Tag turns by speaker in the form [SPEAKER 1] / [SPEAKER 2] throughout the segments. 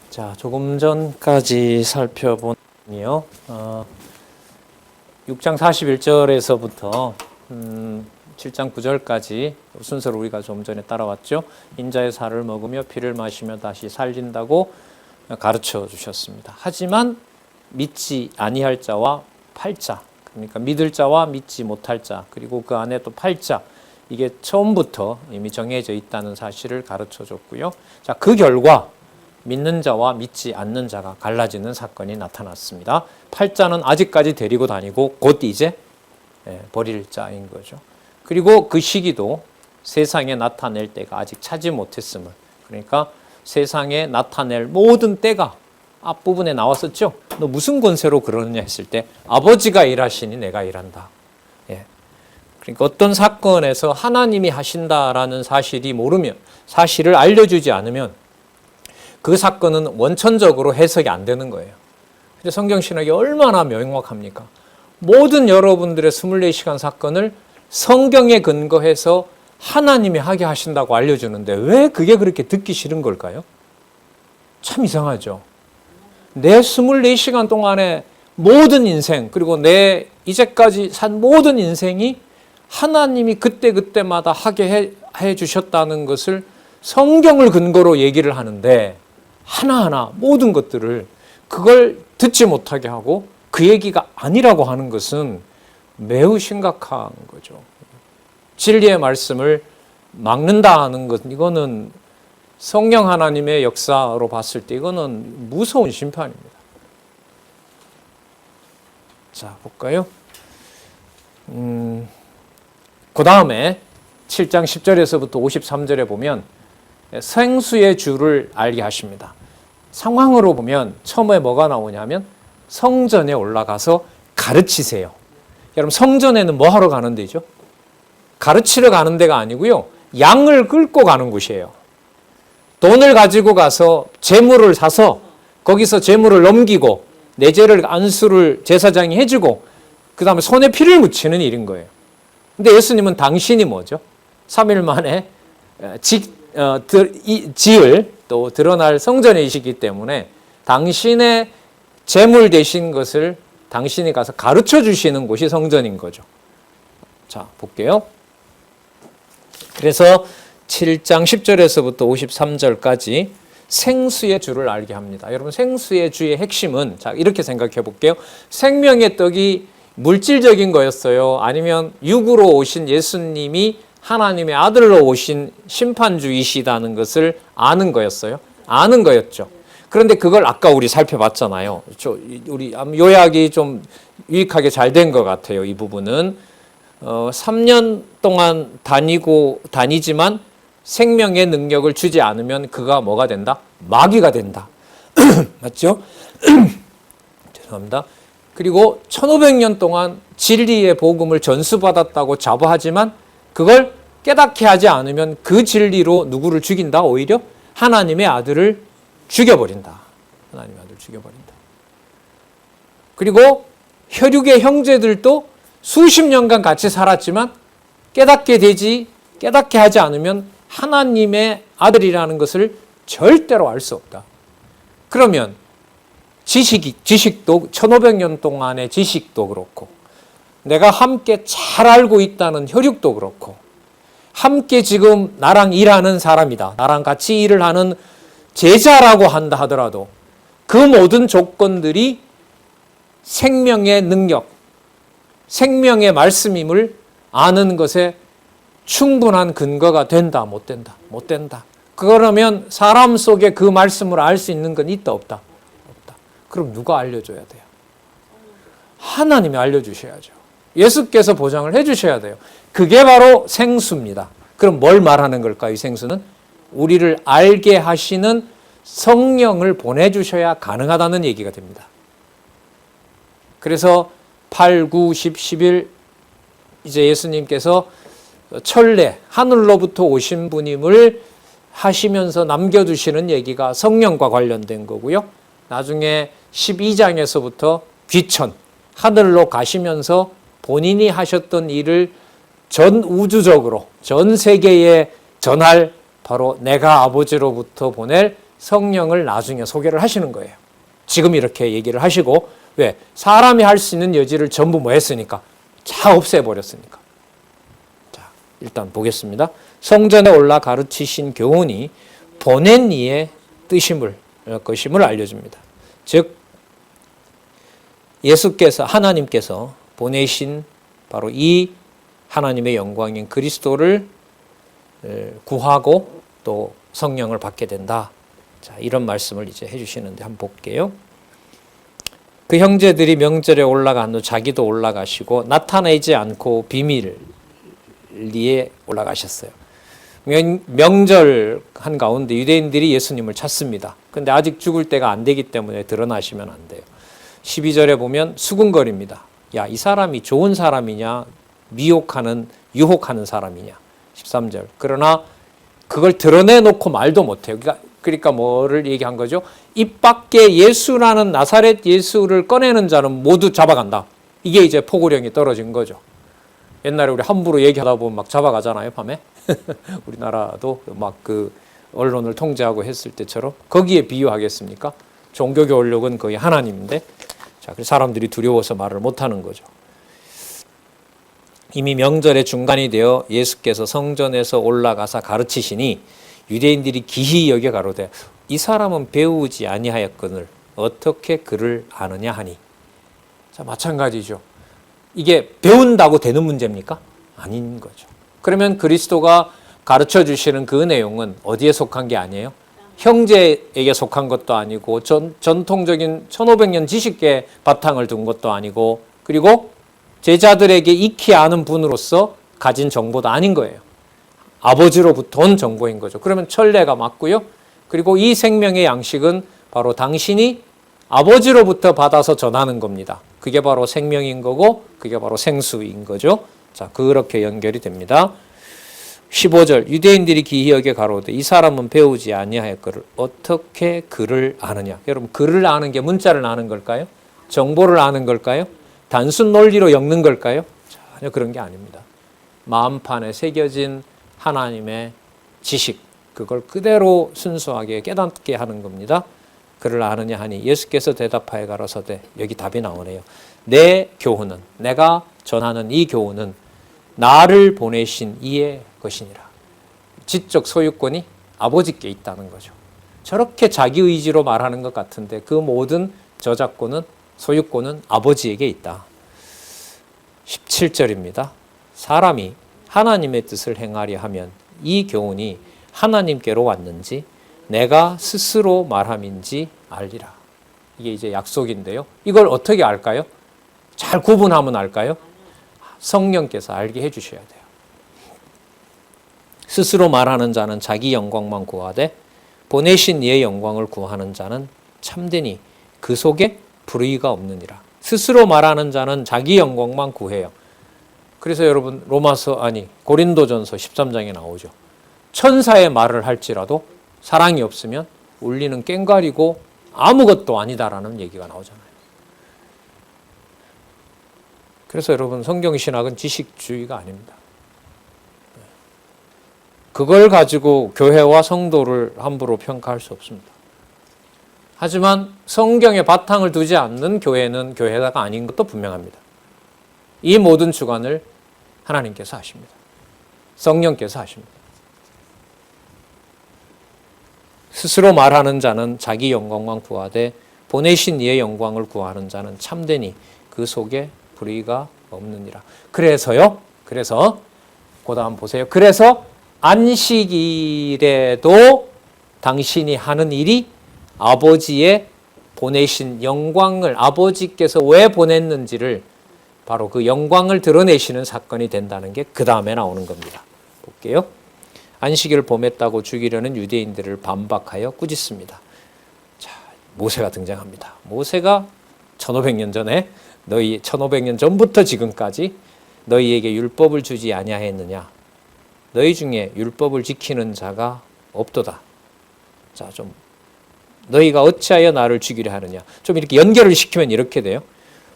[SPEAKER 1] 자, 조금 전까지 살펴본요. 6장 41절에서부터 7장 9절까지 순서를 우리가 좀 전에 따라왔죠. 인자의 살을 먹으며 피를 마시며 다시 살린다고 가르쳐 주셨습니다. 하지만 믿지 아니할 자와 팔자, 그러니까 믿을 자와 믿지 못할 자, 그리고 그 안에 또 팔자, 이게 처음부터 이미 정해져 있다는 사실을 가르쳐 줬고요. 자, 그 결과 믿는 자와 믿지 않는 자가 갈라지는 사건이 나타났습니다. 팔자는 아직까지 데리고 다니고 곧 이제 버릴 자인 거죠. 그리고 그 시기도 세상에 나타낼 때가 아직 차지 못했음을, 그러니까 세상에 나타낼 모든 때가 앞부분에 나왔었죠. 너 무슨 권세로 그러느냐 했을 때 아버지가 일하시니 내가 일한다. 그러니까 어떤 사건에서 하나님이 하신다라는 사실이 모르면, 사실을 알려주지 않으면 그 사건은 원천적으로 해석이 안 되는 거예요. 근데 성경신학이 얼마나 명확합니까? 모든 여러분들의 24시간 사건을 성경에 근거해서 하나님이 하게 하신다고 알려주는데 왜 그게 그렇게 듣기 싫은 걸까요? 참 이상하죠. 내 24시간 동안의 모든 인생, 그리고 내 이제까지 산 모든 인생이 하나님이 그때그때마다 하게 해 주셨다는 것을 성경을 근거로 얘기를 하는데 하나하나 모든 것들을 그걸 듣지 못하게 하고 그 얘기가 아니라고 하는 것은 매우 심각한 거죠. 진리의 말씀을 막는다 하는 것은, 이거는 성령 하나님의 역사로 봤을 때 이거는 무서운 심판입니다. 자, 볼까요? 그 다음에 7장 10절에서부터 53절에 보면 생수의 주를 알게 하십니다. 상황으로 보면 처음에 뭐가 나오냐면 성전에 올라가서 가르치세요. 여러분, 성전에는 뭐 하러 가는 데죠? 가르치러 가는 데가 아니고요, 양을 끌고 가는 곳이에요. 돈을 가지고 가서 제물을 사서 거기서 제물을 넘기고 내제를 안수를 제사장이 해주고 그 다음에 손에 피를 묻히는 일인 거예요. 근데 예수님은 당신이 뭐죠? 3일 만에 지을 또 드러날 성전이시기 때문에 당신의 제물 되신 것을 당신이 가서 가르쳐 주시는 곳이 성전인 거죠. 자, 볼게요. 그래서 7장 10절에서부터 53절까지 생수의 주를 알게 합니다. 여러분, 생수의 주의 핵심은, 자, 이렇게 생각해 볼게요. 생명의 떡이 물질적인 거였어요? 아니면 육으로 오신 예수님이 하나님의 아들로 오신 심판주이시다는 것을 아는 거였어요? 아는 거였죠. 그런데 그걸 아까 우리 살펴봤잖아요. 우리 요약이 좀 유익하게 잘 된 것 같아요. 이 부분은 3년 동안 다니지만 생명의 능력을 주지 않으면 그가 뭐가 된다? 마귀가 된다. 맞죠? 죄송합니다. 그리고 1500년 동안 진리의 복음을 전수받았다고 자부하지만 그걸 깨닫게 하지 않으면 그 진리로 누구를 죽인다? 오히려 하나님의 아들을 죽여버린다. 하나님의 아들을 죽여버린다. 그리고 혈육의 형제들도 수십 년간 같이 살았지만 깨닫게 하지 않으면 하나님의 아들이라는 것을 절대로 알 수 없다. 그러면 지식도 1500년 동안의 지식도 그렇고 내가 함께 잘 알고 있다는 혈육도 그렇고 함께 지금 나랑 일하는 사람이다, 나랑 같이 일을 하는 제자라고 한다 하더라도 그 모든 조건들이 생명의 능력, 생명의 말씀임을 아는 것에 충분한 근거가 된다, 못 된다? 못 된다. 그러면 사람 속에 그 말씀을 알 수 있는 건 있다, 없다? 없다. 그럼 누가 알려줘야 돼요? 하나님이 알려주셔야죠. 예수께서 보장을 해주셔야 돼요. 그게 바로 생수입니다. 그럼 뭘 말하는 걸까요? 이 생수는 우리를 알게 하시는 성령을 보내주셔야 가능하다는 얘기가 됩니다. 그래서 8, 9, 10, 11 이제 예수님께서 천례, 하늘로부터 오신 분임을 하시면서 남겨두시는 얘기가 성령과 관련된 거고요. 나중에 12장에서부터 귀천, 하늘로 가시면서 본인이 하셨던 일을 전 우주적으로, 전 세계에 전할 바로 내가 아버지로부터 보낼 성령을 나중에 소개를 하시는 거예요. 지금 이렇게 얘기를 하시고, 왜? 사람이 할 수 있는 여지를 전부 뭐 했으니까? 다 없애버렸으니까. 자, 일단 보겠습니다. 성전에 올라 가르치신 교훈이 보낸 이의 뜻임을, 것임을 알려줍니다. 즉, 예수께서, 하나님께서 보내신 바로 이 하나님의 영광인 그리스도를 구하고 또 성령을 받게 된다. 자, 이런 말씀을 이제 해주시는데 한번 볼게요. 그 형제들이 명절에 올라간 후 자기도 올라가시고 나타내지 않고 비밀리에 올라가셨어요. 명절 한 가운데 유대인들이 예수님을 찾습니다. 근데 아직 죽을 때가 안 되기 때문에 드러나시면 안 돼요. 12절에 보면 수군거립니다. 야, 이 사람이 좋은 사람이냐 유혹하는 사람이냐. 13절. 그러나 그걸 드러내놓고 말도 못해요. 그러니까 뭐를 얘기한 거죠? 입 밖에 예수라는 나사렛 예수를 꺼내는 자는 모두 잡아간다. 이게 이제 포고령이 떨어진 거죠. 옛날에 우리 함부로 얘기하다 보면 막 잡아가잖아요, 밤에. 우리나라도 막 그 언론을 통제하고 했을 때처럼 거기에 비유하겠습니까? 종교 교육은 거의 하나님인데, 자, 그래서 사람들이 두려워서 말을 못하는 거죠. 이미 명절의 중간이 되어 예수께서 성전에서 올라가사 가르치시니 유대인들이 기히 여겨 가로되 이 사람은 배우지 아니하였거늘 어떻게 그를 아느냐 하니. 자, 마찬가지죠. 이게 배운다고 되는 문제입니까? 아닌 거죠. 그러면 그리스도가 가르쳐 주시는 그 내용은 어디에 속한 게 아니에요? 형제에게 속한 것도 아니고 전통적인 1500년 지식계 바탕을 둔 것도 아니고, 그리고 제자들에게 익히 아는 분으로서 가진 정보도 아닌 거예요. 아버지로부터 온 정보인 거죠. 그러면 천례가 맞고요. 그리고 이 생명의 양식은 바로 당신이 아버지로부터 받아서 전하는 겁니다. 그게 바로 생명인 거고 그게 바로 생수인 거죠. 자, 그렇게 연결이 됩니다. 15절 유대인들이 기히 여겨 가로되 이 사람은 배우지 아니하였거늘 어떻게 그를 아느냐. 여러분, 그를 아는 게 문자를 아는 걸까요? 정보를 아는 걸까요? 단순 논리로 엮는 걸까요? 전혀 그런 게 아닙니다. 마음판에 새겨진 하나님의 지식, 그걸 그대로 순수하게 깨닫게 하는 겁니다. 그를 아느냐 하니 예수께서 대답하여 가로소되, 여기 답이 나오네요. 내 교훈은, 내가 전하는 이 교훈은 나를 보내신 이의 것이니라. 지적 소유권이 아버지께 있다는 거죠. 저렇게 자기 의지로 말하는 것 같은데 그 모든 저작권은, 소유권은 아버지에게 있다. 17절입니다. 사람이 하나님의 뜻을 행하려 하면 이 교훈이 하나님께로 왔는지 내가 스스로 말함인지 알리라. 이게 이제 약속인데요. 이걸 어떻게 알까요? 잘 구분하면 알까요? 성령께서 알게 해주셔야 돼요. 스스로 말하는 자는 자기 영광만 구하되 보내신 이의 영광을 구하는 자는 참되니 그 속에 불의가 없느니라. 스스로 말하는 자는 자기 영광만 구해요. 그래서 여러분 고린도전서 13장에 나오죠. 천사의 말을 할지라도 사랑이 없으면 울리는 꽹과리고 아무것도 아니다라는 얘기가 나오잖아요. 그래서 여러분, 성경신학은 지식주의가 아닙니다. 그걸 가지고 교회와 성도를 함부로 평가할 수 없습니다. 하지만 성경에 바탕을 두지 않는 교회는 교회가 아닌 것도 분명합니다. 이 모든 주관을 하나님께서 하십니다. 성령께서 하십니다. 스스로 말하는 자는 자기 영광만 구하되 보내신 이의 영광을 구하는 자는 참되니 그 속에 불의가 없느니라. 그래서 그 다음 보세요. 그래서 안식일에도 당신이 하는 일이 아버지의 보내신 영광을, 아버지께서 왜 보냈는지를 바로 그 영광을 드러내시는 사건이 된다는 게 그 다음에 나오는 겁니다. 볼게요. 안식일을 범했다고 죽이려는 유대인들을 반박하여 꾸짖습니다. 자, 모세가 등장합니다. 모세가 1500년 전에 1500년 전부터 지금까지 너희에게 율법을 주지 아니하였느냐. 너희 중에 율법을 지키는 자가 없도다. 자, 좀 너희가 어찌하여 나를 죽이려 하느냐. 좀 이렇게 연결을 시키면 이렇게 돼요.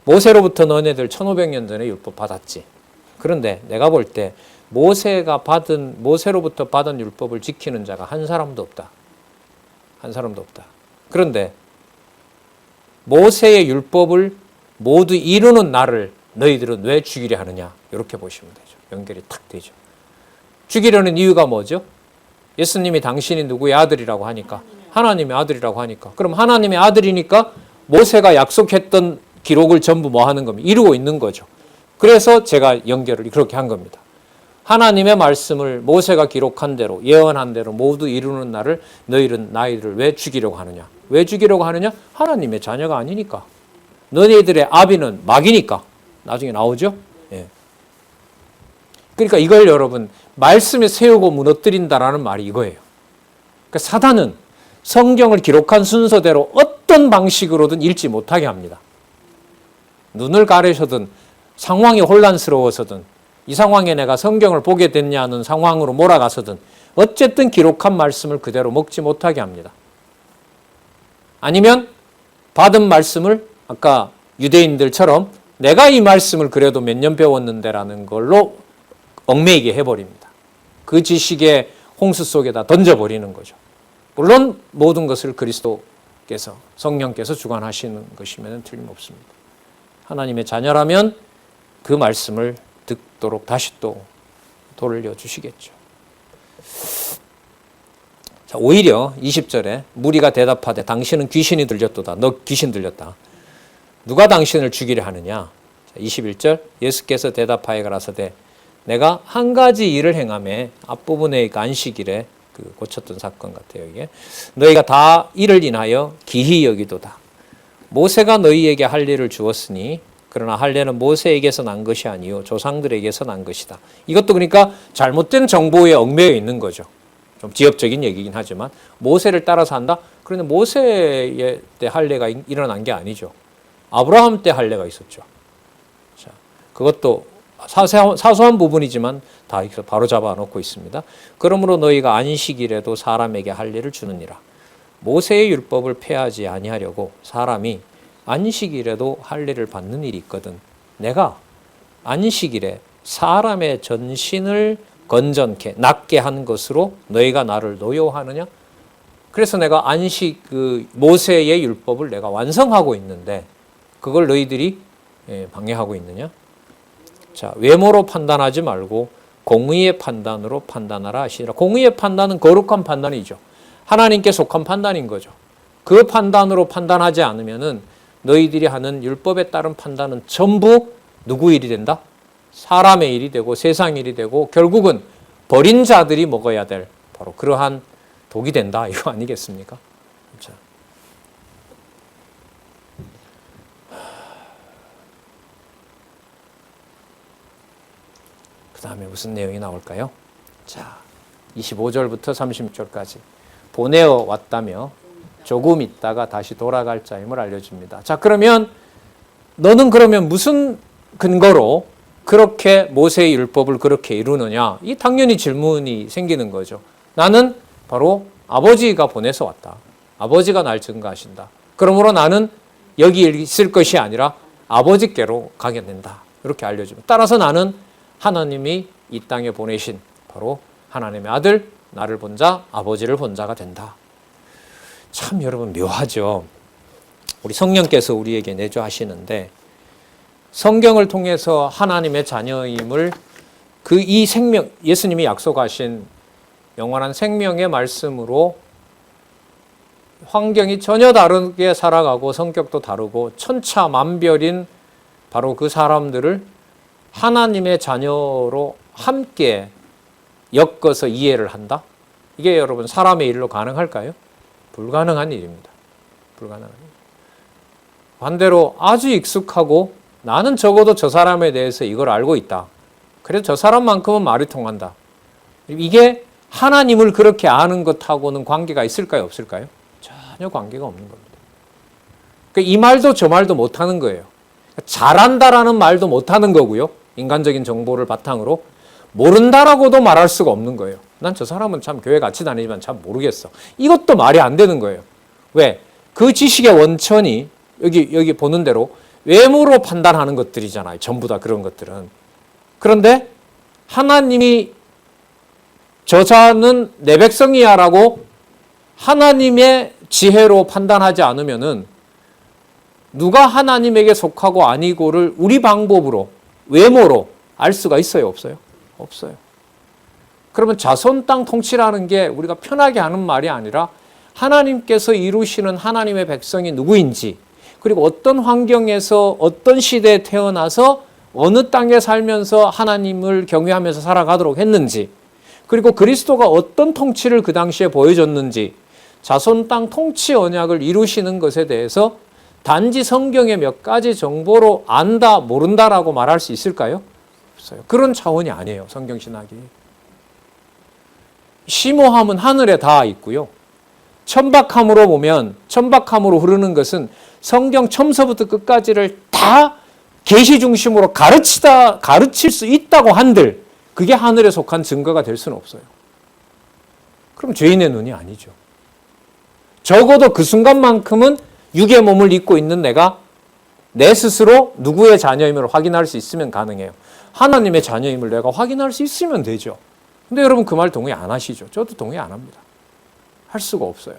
[SPEAKER 1] 모세로부터 너네들 1500년 전에 율법 받았지. 그런데 내가 볼 때 모세로부터 받은 율법을 지키는 자가 한 사람도 없다. 한 사람도 없다. 그런데 모세의 율법을 모두 이루는 나를 너희들은 왜 죽이려 하느냐? 이렇게 보시면 되죠. 연결이 탁 되죠. 죽이려는 이유가 뭐죠? 예수님이 당신이 누구의 아들이라고 하니까, 하나님의 아들이라고 하니까, 그럼 하나님의 아들이니까 모세가 약속했던 기록을 전부 뭐 하는 겁니다. 이루고 있는 거죠. 그래서 제가 연결을 그렇게 한 겁니다. 하나님의 말씀을 모세가 기록한 대로, 예언한 대로 모두 이루는 나를 너희는 나이를 왜 죽이려고 하느냐? 왜 죽이려고 하느냐? 하나님의 자녀가 아니니까. 너희들의 아비는 마귀니까. 나중에 나오죠? 예. 그러니까 이걸 여러분, 말씀에 세우고 무너뜨린다라는 말이 이거예요. 그러니까 사단은 성경을 기록한 순서대로 어떤 방식으로든 읽지 못하게 합니다. 눈을 가리셔든 상황이 혼란스러워서든 이 상황에 내가 성경을 보게 됐냐는 상황으로 몰아가서든 어쨌든 기록한 말씀을 그대로 먹지 못하게 합니다. 아니면 받은 말씀을 아까 유대인들처럼 내가 이 말씀을 그래도 몇 년 배웠는데라는 걸로 얽매이게 해버립니다. 그 지식의 홍수 속에다 던져버리는 거죠. 물론 모든 것을 그리스도께서 성령께서 주관하시는 것이면 틀림없습니다. 하나님의 자녀라면 그 말씀을 듣도록 다시 또 돌려주시겠죠. 자, 오히려 20절에 무리가 대답하되 당신은 귀신이 들렸도다. 너 귀신 들렸다. 누가 당신을 죽이려 하느냐? 21절 예수께서 대답하여 가라사대 내가 한 가지 일을 행하매 앞부분의 안식일에 그 고쳤던 사건 같아요. 이게 너희가 다 이를 인하여 기히 여기도다. 모세가 너희에게 할 일을 주었으니 그러나 할례는 모세에게서 난 것이 아니요 조상들에게서 난 것이다. 이것도 그러니까 잘못된 정보에 얽매여 있는 거죠. 좀 지엽적인 얘기긴 하지만 모세를 따라서 한다? 그런데 모세의 때 할례가 일어난 게 아니죠. 아브라함 때 할례가 있었죠. 자, 그것도 사소한 부분이지만 다 바로 잡아놓고 있습니다. 그러므로 너희가 안식일에도 사람에게 할례를 주느니라. 모세의 율법을 폐하지 아니하려고 사람이 안식일에도 할례를 받는 일이 있거든. 내가 안식일에 사람의 전신을 건전케 낫게 한 것으로 너희가 나를 노여하느냐? 그래서 내가 모세의 율법을 내가 완성하고 있는데 그걸 너희들이 방해하고 있느냐? 자, 외모로 판단하지 말고 공의의 판단으로 판단하라 하시니라. 공의의 판단은 거룩한 판단이죠. 하나님께 속한 판단인 거죠. 그 판단으로 판단하지 않으면은 너희들이 하는 율법에 따른 판단은 전부 누구 일이 된다? 사람의 일이 되고 세상 일이 되고 결국은 버린 자들이 먹어야 될 바로 그러한 독이 된다. 이거 아니겠습니까? 자. 그 다음에 무슨 내용이 나올까요? 자, 25절부터 30절까지 보내어 왔다며 조금 있다가 다시 돌아갈 자임을 알려줍니다. 자, 그러면 너는 그러면 무슨 근거로 그렇게 모세의 율법을 그렇게 이루느냐? 이 당연히 질문이 생기는 거죠. 나는 바로 아버지가 보내서 왔다. 아버지가 날 증거하신다. 그러므로 나는 여기 있을 것이 아니라 아버지께로 가게 된다. 이렇게 알려줍니다. 따라서 나는 하나님이 이 땅에 보내신 바로 하나님의 아들, 나를 본 자, 아버지를 본 자가 된다. 참 여러분 묘하죠. 우리 성령께서 우리에게 내주하시는데 성경을 통해서 하나님의 자녀임을 이 생명, 예수님이 약속하신 영원한 생명의 말씀으로 환경이 전혀 다르게 살아가고 성격도 다르고 천차만별인 바로 그 사람들을 하나님의 자녀로 함께 엮어서 이해를 한다? 이게 여러분 사람의 일로 가능할까요? 불가능한 일입니다. 불가능한 일. 반대로 아주 익숙하고 나는 적어도 저 사람에 대해서 이걸 알고 있다. 그래서 저 사람만큼은 말이 통한다. 이게 하나님을 그렇게 아는 것하고는 관계가 있을까요? 없을까요? 전혀 관계가 없는 겁니다. 그러니까 이 말도 저 말도 못하는 거예요. 잘한다라는 말도 못하는 거고요. 인간적인 정보를 바탕으로. 모른다라고도 말할 수가 없는 거예요. 난 저 사람은 참 교회 같이 다니지만 참 모르겠어. 이것도 말이 안 되는 거예요. 왜? 그 지식의 원천이 여기 보는 대로 외모로 판단하는 것들이잖아요. 전부 다 그런 것들은. 그런데 하나님이 저자는 내 백성이야라고 하나님의 지혜로 판단하지 않으면은 누가 하나님에게 속하고 아니고를 우리 방법으로, 외모로 알 수가 있어요, 없어요? 없어요. 그러면 자손 땅 통치라는 게 우리가 편하게 하는 말이 아니라 하나님께서 이루시는 하나님의 백성이 누구인지, 그리고 어떤 환경에서 어떤 시대에 태어나서 어느 땅에 살면서 하나님을 경외하면서 살아가도록 했는지, 그리고 그리스도가 어떤 통치를 그 당시에 보여줬는지, 자손 땅 통치 언약을 이루시는 것에 대해서 단지 성경의 몇 가지 정보로 안다, 모른다라고 말할 수 있을까요? 없어요. 그런 차원이 아니에요, 성경신학이. 심오함은 하늘에 다 있고요. 천박함으로 보면, 천박함으로 흐르는 것은 성경 처음서부터 끝까지를 다 계시 중심으로 가르칠 수 있다고 한들 그게 하늘에 속한 증거가 될 수는 없어요. 그럼 죄인의 눈이 아니죠. 적어도 그 순간만큼은 육의 몸을 입고 있는 내가 내 스스로 누구의 자녀임을 확인할 수 있으면 가능해요. 하나님의 자녀임을 내가 확인할 수 있으면 되죠. 근데 여러분 그 말 동의 안 하시죠? 저도 동의 안 합니다. 할 수가 없어요.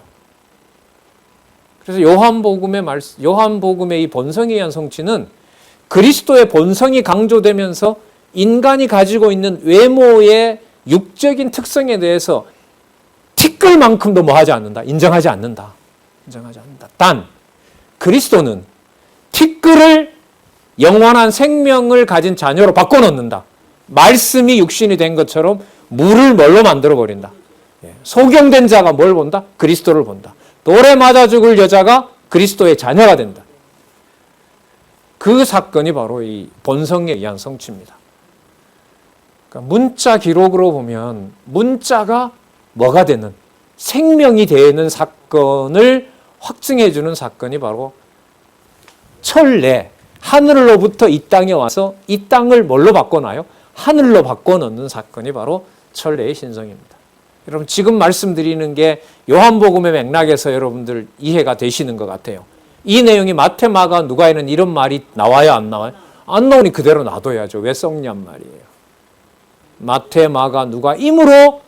[SPEAKER 1] 그래서 요한복음의 이 본성에 의한 성취는 그리스도의 본성이 강조되면서 인간이 가지고 있는 외모의 육적인 특성에 대해서 티끌만큼도 뭐 하지 않는다. 인정하지 않는다. 단 그리스도는 티끌을 영원한 생명을 가진 자녀로 바꿔놓는다. 말씀이 육신이 된 것처럼 물을 뭘로 만들어버린다. 소경된 자가 뭘 본다? 그리스도를 본다. 돌에 맞아 죽을 여자가 그리스도의 자녀가 된다. 그 사건이 바로 이 본성에 의한 성취입니다. 그러니까 문자 기록으로 보면 문자가 뭐가 되는, 생명이 되는 사건을 확증해 주는 사건이 바로 철내, 하늘로부터 이 땅에 와서 이 땅을 뭘로 바꿔놔요? 하늘로 바꿔놓는 사건이 바로 철내의 신성입니다. 여러분 지금 말씀드리는 게 요한복음의 맥락에서 여러분들 이해가 되시는 것 같아요. 이 내용이 마태, 마가, 누가에는 이런 말이 나와요, 안 나와요? 안 나오니 그대로 놔둬야죠. 왜 썩냔 말이에요. 마태, 마가, 누가이므로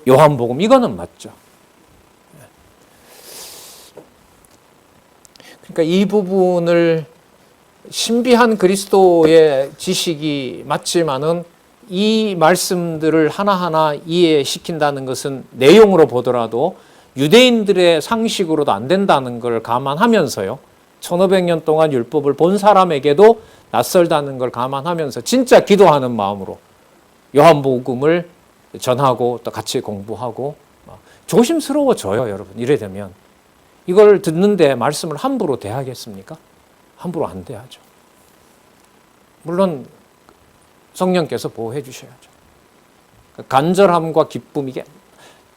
[SPEAKER 1] 요한복음, 이거는 맞죠. 그러니까 이 부분을 신비한 그리스도의 지식이 맞지만은 이 말씀들을 하나하나 이해시킨다는 것은 내용으로 보더라도 유대인들의 상식으로도 안 된다는 걸 감안하면서요. 1500년 동안 율법을 본 사람에게도 낯설다는 걸 감안하면서 진짜 기도하는 마음으로 요한복음을 전하고 또 같이 공부하고 조심스러워져요, 여러분. 이래 되면. 이걸 듣는데 말씀을 함부로 대하겠습니까? 함부로 안 대하죠. 물론 성령께서 보호해 주셔야죠. 간절함과 기쁨, 이게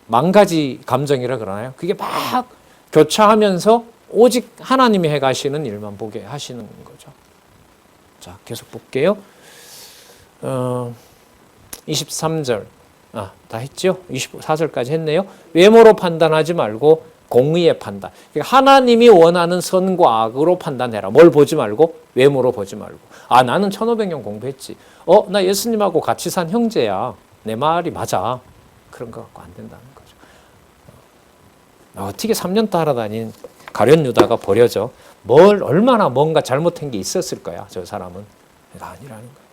[SPEAKER 1] 만 가지 감정이라 그러나요? 그게 막 교차하면서 오직 하나님이 해가시는 일만 보게 하시는 거죠. 자, 계속 볼게요. 23절. 다 했죠? 24절까지 했네요. 외모로 판단하지 말고 공의의 판단. 하나님이 원하는 선과 악으로 판단해라. 뭘 보지 말고? 외모로 보지 말고. 나는 1500년 공부했지. 나 예수님하고 같이 산 형제야. 내 말이 맞아. 그런 거 갖고 안 된다는 거죠. 어떻게 3년 따라다닌 가룟 유다가 버려져? 얼마나 뭔가 잘못한 게 있었을 거야, 저 사람은. 아니라는 거예요.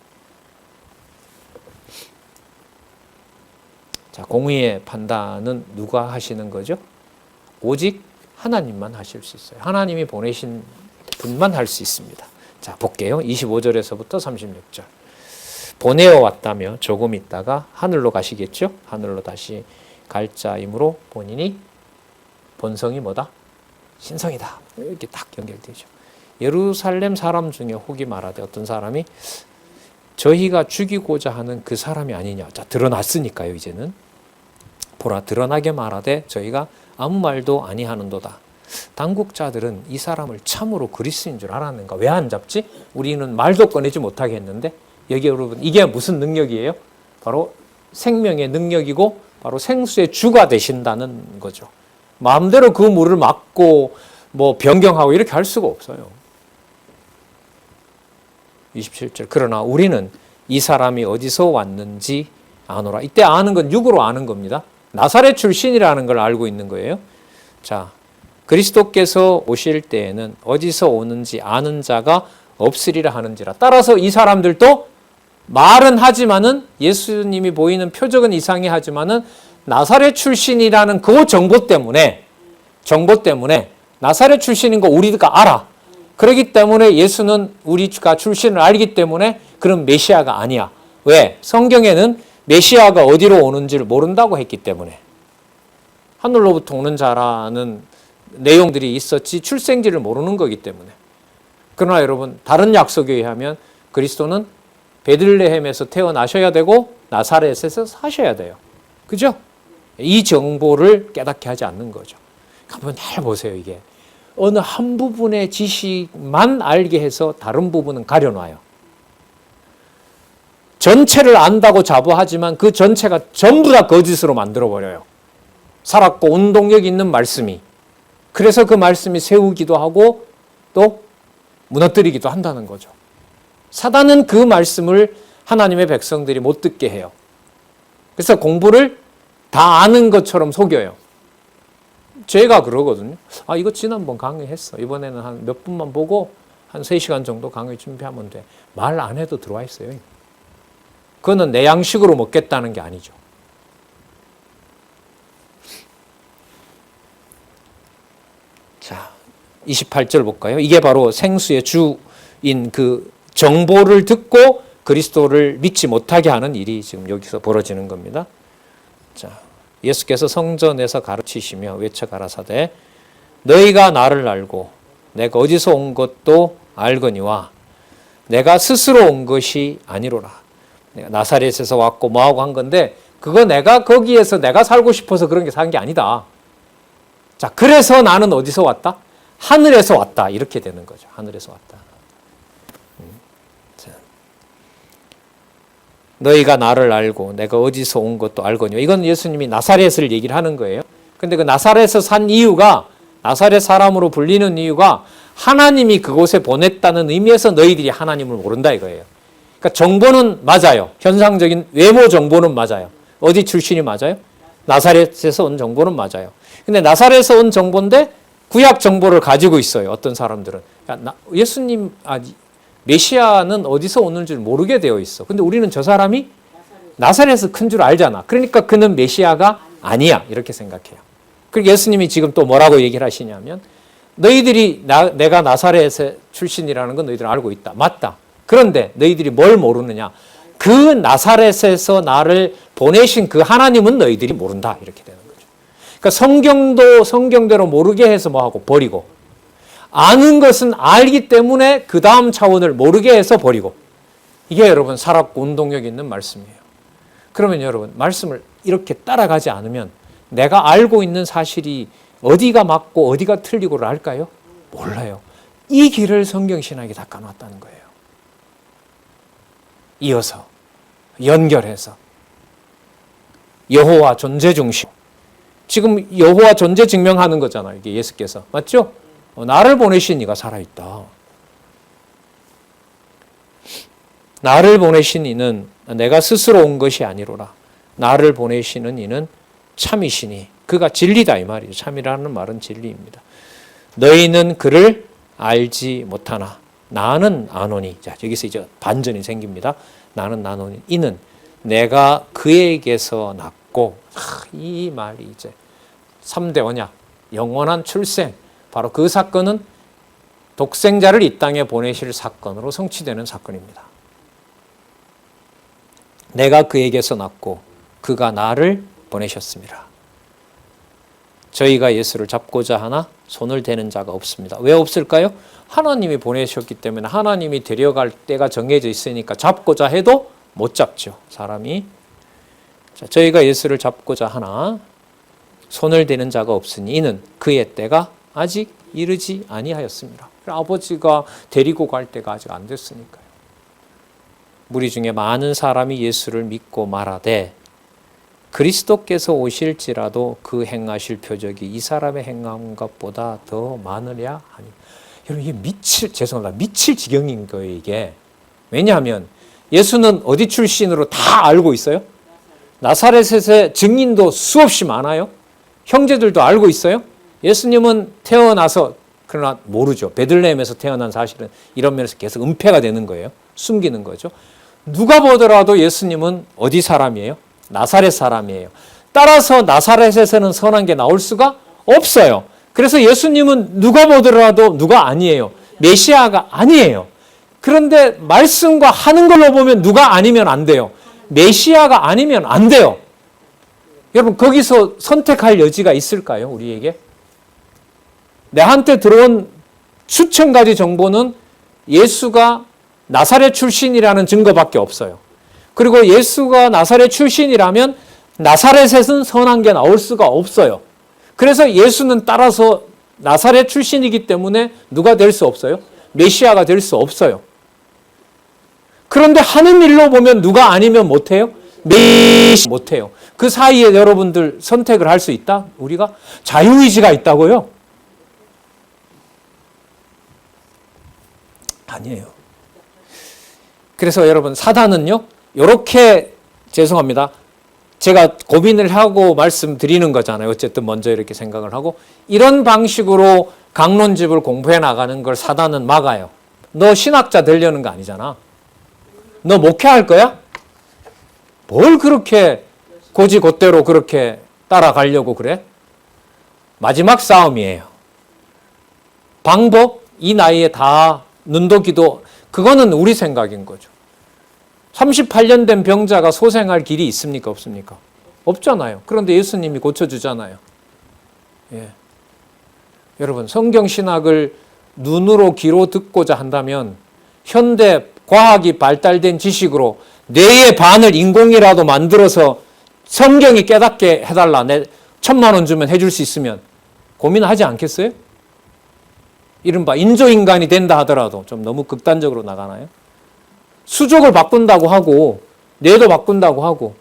[SPEAKER 1] 자, 공의의 판단은 누가 하시는 거죠? 오직 하나님만 하실 수 있어요. 하나님이 보내신 분만 할 수 있습니다. 자, 볼게요. 25절에서부터 36절. 보내어 왔다며 조금 있다가 하늘로 가시겠죠? 하늘로 다시 갈 자이므로 본인이 본성이 뭐다? 신성이다. 이렇게 딱 연결되죠. 예루살렘 사람 중에 혹이 말하되, 어떤 사람이 저희가 죽이고자 하는 그 사람이 아니냐. 자, 드러났으니까요, 이제는. 보라, 드러나게 말하되 저희가 아무 말도 아니하는도다. 당국자들은 이 사람을 참으로 그리스도인 줄 알았는가? 왜 안 잡지? 우리는 말도 꺼내지 못하게 했는데. 여기 여러분, 이게 무슨 능력이에요? 바로 생명의 능력이고 바로 생수의 주가 되신다는 거죠. 마음대로 그 물을 막고 변경하고 이렇게 할 수가 없어요. 27절. 그러나 우리는 이 사람이 어디서 왔는지 아노라. 이때 아는 건 육으로 아는 겁니다. 나사렛 출신이라는 걸 알고 있는 거예요. 자, 그리스도께서 오실 때에는 어디서 오는지 아는 자가 없으리라 하는지라. 따라서 이 사람들도 말은 하지만은 예수님이 보이는 표적은 이상해 하지만은 나사렛 출신이라는 그 정보 때문에 나사렛 출신인 거 우리가 알아. 그렇기 때문에 예수는 우리가 출신을 알기 때문에 그런 메시아가 아니야. 왜? 성경에는 메시아가 어디로 오는지를 모른다고 했기 때문에. 하늘로부터 오는 자라는 내용들이 있었지 출생지를 모르는 거기 때문에. 그러나 여러분, 다른 약속에 의하면 그리스도는 베들레헴에서 태어나셔야 되고 나사렛에서 사셔야 돼요. 그죠? 이 정보를 깨닫게 하지 않는 거죠. 한번 잘 보세요. 이게 어느 한 부분의 지식만 알게 해서 다른 부분은 가려놔요. 전체를 안다고 자부하지만 그 전체가 전부 다 거짓으로 만들어버려요. 살았고 운동력 있는 말씀이. 그래서 그 말씀이 세우기도 하고 또 무너뜨리기도 한다는 거죠. 사단은 그 말씀을 하나님의 백성들이 못 듣게 해요. 그래서 공부를 다 아는 것처럼 속여요. 제가 그러거든요. 아, 이거 지난번 강의했어. 이번에는 한 몇 분만 보고 한 3시간 정도 강의 준비하면 돼. 말 안 해도 들어와 있어요. 그거는 내 양식으로 먹겠다는 게 아니죠. 자, 28절 볼까요? 이게 바로 생수의 주인 그 정보를 듣고 그리스도를 믿지 못하게 하는 일이 지금 여기서 벌어지는 겁니다. 자, 예수께서 성전에서 가르치시며 외쳐 가라사대 너희가 나를 알고 내가 어디서 온 것도 알거니와 내가 스스로 온 것이 아니로라. 내가 나사렛에서 왔고 뭐하고 한 건데 그거 내가 거기에서 내가 살고 싶어서 그런 게 산 게 아니다. 자, 그래서 나는 어디서 왔다? 하늘에서 왔다. 이렇게 되는 거죠. 하늘에서 왔다. 자. 너희가 나를 알고 내가 어디서 온 것도 알거니와. 이건 예수님이 나사렛을 얘기를 하는 거예요. 근데 그 나사렛에서 산 이유가 나사렛 사람으로 불리는 이유가 하나님이 그곳에 보냈다는 의미에서 너희들이 하나님을 모른다 이거예요. 그러니까 정보는 맞아요. 현상적인 외모 정보는 맞아요. 어디 출신이 맞아요? 나사렛에서 온 정보는 맞아요. 근데 나사렛에서 온 정보인데 구약 정보를 가지고 있어요. 어떤 사람들은. 예수님, 메시아는 어디서 오는지 모르게 되어 있어. 근데 우리는 저 사람이 나사렛에서 큰 줄 알잖아. 그러니까 그는 메시아가 아니야. 이렇게 생각해요. 그리고 예수님이 지금 또 뭐라고 얘기를 하시냐면 너희들이 내가 나사렛의 출신이라는 건 너희들 알고 있다. 맞다. 그런데 너희들이 뭘 모르느냐. 그 나사렛에서 나를 보내신 그 하나님은 너희들이 모른다. 이렇게 되는 거죠. 그러니까 성경도 성경대로 모르게 해서 뭐하고 버리고 아는 것은 알기 때문에 그 다음 차원을 모르게 해서 버리고 이게 여러분 살았고 운동력 있는 말씀이에요. 그러면 여러분 말씀을 이렇게 따라가지 않으면 내가 알고 있는 사실이 어디가 맞고 어디가 틀리고를 알까요? 몰라요. 이 길을 성경신학이 닦아놨다는 거예요. 이어서 연결해서 여호와 존재 중심. 지금 여호와 존재 증명하는 거잖아요. 이게 예수께서. 맞죠? 나를 보내신 이가 살아있다. 나를 보내신 이는 내가 스스로 온 것이 아니로라. 나를 보내시는 이는 참이시니 그가 진리다 이 말이죠. 참이라는 말은 진리입니다. 너희는 그를 알지 못하나 나는 아노니. 자, 여기서 이제 반전이 생깁니다. 나는 아노니. 이는 내가 그에게서 났고 이 말이 이제 3대 언약, 영원한 출생. 바로 그 사건은 독생자를 이 땅에 보내실 사건으로 성취되는 사건입니다. 내가 그에게서 났고 그가 나를 보내셨습니다. 저희가 예수를 잡고자 하나 손을 대는 자가 없습니다. 왜 없을까요? 하나님이 보내셨기 때문에 하나님이 데려갈 때가 정해져 있으니까 잡고자 해도 못 잡죠. 사람이. 자, 저희가 예수를 잡고자 하나 손을 대는 자가 없으니 이는 그의 때가 아직 이르지 아니하였습니다. 아버지가 데리고 갈 때가 아직 안 됐으니까요. 무리 중에 많은 사람이 예수를 믿고 말하되 그리스도께서 오실지라도 그 행하실 표적이 이 사람의 행한 것보다 더 많으랴 하니. 여러분 이게 미칠 지경인 거예요 이게. 왜냐하면 예수는 어디 출신으로 다 알고 있어요. 나사렛의 증인도 수없이 많아요. 형제들도 알고 있어요. 예수님은 태어나서, 그러나 모르죠. 베들레헴에서 태어난 사실은 이런 면에서 계속 은폐가 되는 거예요. 숨기는 거죠. 누가 보더라도 예수님은 어디 사람이에요? 나사렛 사람이에요. 따라서 나사렛에서는 선한 게 나올 수가 없어요. 그래서 예수님은 누가 보더라도 누가 아니에요. 메시아가 아니에요. 그런데 말씀과 하는 걸로 보면 누가 아니면 안 돼요. 메시아가 아니면 안 돼요. 여러분, 거기서 선택할 여지가 있을까요? 우리에게? 내한테 들어온 수천 가지 정보는 예수가 나사렛 출신이라는 증거밖에 없어요. 그리고 예수가 나사렛 출신이라면 나사렛에서는 선한 게 나올 수가 없어요. 그래서 예수는 따라서 나사렛 출신이기 때문에 누가 될 수 없어요? 메시아가 될 수 없어요. 그런데 하는 일로 보면 누가 아니면 못해요? 메시아 못해요. 그 사이에 여러분들 선택을 할 수 있다? 우리가 자유의지가 있다고요? 아니에요. 그래서 여러분, 사단은요, 이렇게, 죄송합니다, 제가 고민을 하고 말씀드리는 거잖아요. 어쨌든 먼저 이렇게 생각을 하고, 이런 방식으로 강론집을 공부해 나가는 걸 사단은 막아요. 너 신학자 되려는 거 아니잖아. 너 목회할 거야? 뭘 그렇게 고지곧대로 그렇게 따라가려고 그래? 마지막 싸움이에요. 방법, 이 나이에 다 눈도 귀도, 그거는 우리 생각인 거죠. 38년 된 병자가 소생할 길이 있습니까? 없습니까? 없잖아요. 그런데 예수님이 고쳐주잖아요. 예. 여러분, 성경 신학을 눈으로 귀로 듣고자 한다면 현대 과학이 발달된 지식으로 뇌의 반을 인공이라도 만들어서 성경이 깨닫게 해달라. 내 1,000만 원 주면 해줄 수 있으면 고민하지 않겠어요? 이른바 인조인간이 된다 하더라도 좀 너무 극단적으로 나가나요? 수족을 바꾼다고 하고 뇌도 바꾼다고 하고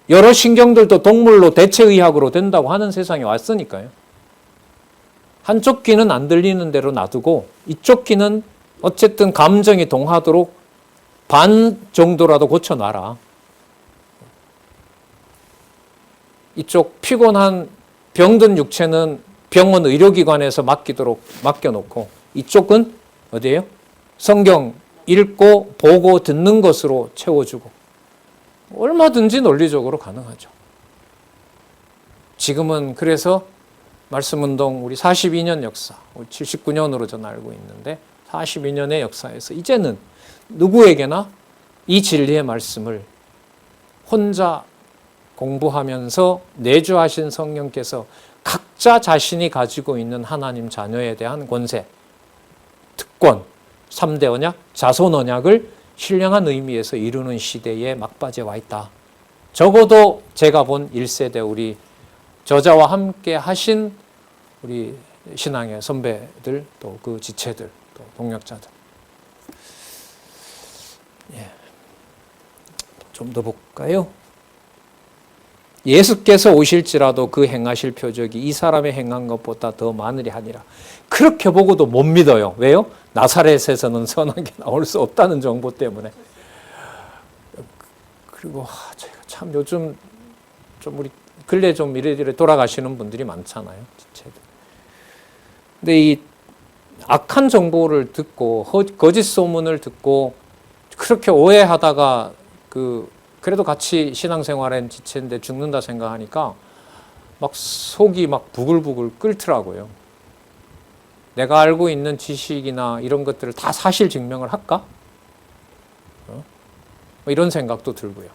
[SPEAKER 1] 여러 신경들도 동물로 대체의학으로 된다고 하는 세상에 왔으니까요. 한쪽 귀는 안 들리는 대로 놔두고 이쪽 귀는 어쨌든 감정이 동하도록 반 정도라도 고쳐놔라. 이쪽 피곤한 병든 육체는 병원 의료기관에서 맡겨놓고 이쪽은 어디예요? 성경 읽고 보고 듣는 것으로 채워주고 얼마든지 논리적으로 가능하죠. 지금은 그래서 말씀운동 우리 42년 역사, 79년으로 저는 알고 있는데 42년의 역사에서 이제는 누구에게나 이 진리의 말씀을 혼자 공부하면서 내주하신 성령께서 각자 자신이 가지고 있는 하나님 자녀에 대한 권세, 특권, 3대 언약, 자손 언약을 신령한 의미에서 이루는 시대에 막바지에 와 있다. 적어도 제가 본 1세대 우리 저자와 함께 하신 우리 신앙의 선배들, 또 그 지체들, 또 동역자들. 예. 좀 더 볼까요? 예수께서 오실지라도 그 행하실 표적이 이 사람의 행한 것보다 더 많으리 하니라. 그렇게 보고도 못 믿어요. 왜요? 나사렛에서는 선한 게 나올 수 없다는 정보 때문에. 그리고 제가 참 요즘 좀 우리 근래 좀 이래저래 돌아가시는 분들이 많잖아요. 근데 이 악한 정보를 듣고 거짓 소문을 듣고 그렇게 오해하다가 그래도 같이 신앙생활한 지체인데 죽는다 생각하니까 막 속이 막 부글부글 끓더라고요. 내가 알고 있는 지식이나 이런 것들을 다 사실 증명을 할까? 뭐 이런 생각도 들고요.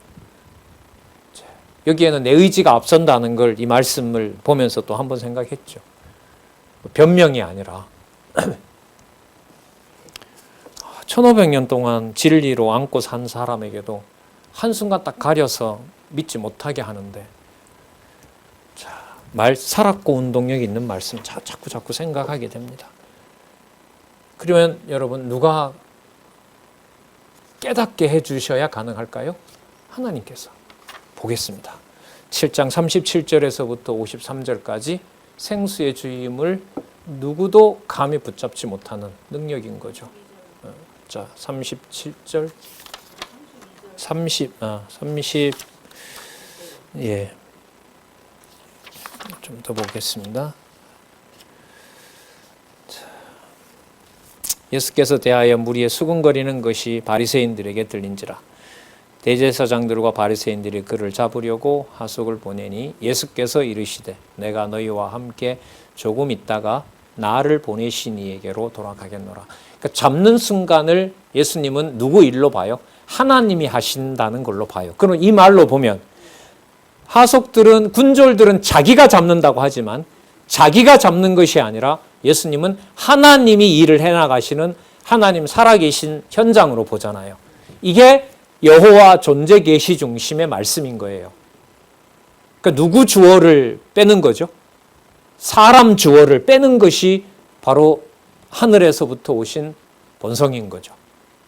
[SPEAKER 1] 여기에는 내 의지가 앞선다는 걸 이 말씀을 보면서 또 한번 생각했죠. 변명이 아니라 1500년 동안 진리로 안고 산 사람에게도 한순간 딱 가려서 믿지 못하게 하는데 살았고 운동력 있는 말씀 자꾸 생각하게 됩니다. 그러면 여러분 누가 깨닫게 해주셔야 가능할까요? 하나님께서. 보겠습니다. 7장 37절에서부터 53절까지 생수의 주임을 누구도 감히 붙잡지 못하는 능력인 거죠. 자, 37절 30 예. 좀 더 보겠습니다. 예수께서 대하여 무리에 수군거리는 것이 바리새인들에게 들린지라. 대제사장들과 바리새인들이 그를 잡으려고 하속을 보내니 예수께서 이르시되 내가 너희와 함께 조금 있다가 나를 보내신 이에게로 돌아가겠노라. 그러니까 잡는 순간을 예수님은 누구 일로 봐요? 하나님이 하신다는 걸로 봐요. 그럼 이 말로 보면 하속들은, 군졸들은 자기가 잡는다고 하지만 자기가 잡는 것이 아니라 예수님은 하나님이 일을 해나가시는, 하나님 살아계신 현장으로 보잖아요. 이게 여호와 존재 계시 중심의 말씀인 거예요. 그러니까 누구 주어를 빼는 거죠? 사람 주어를 빼는 것이 바로 하늘에서부터 오신 본성인 거죠.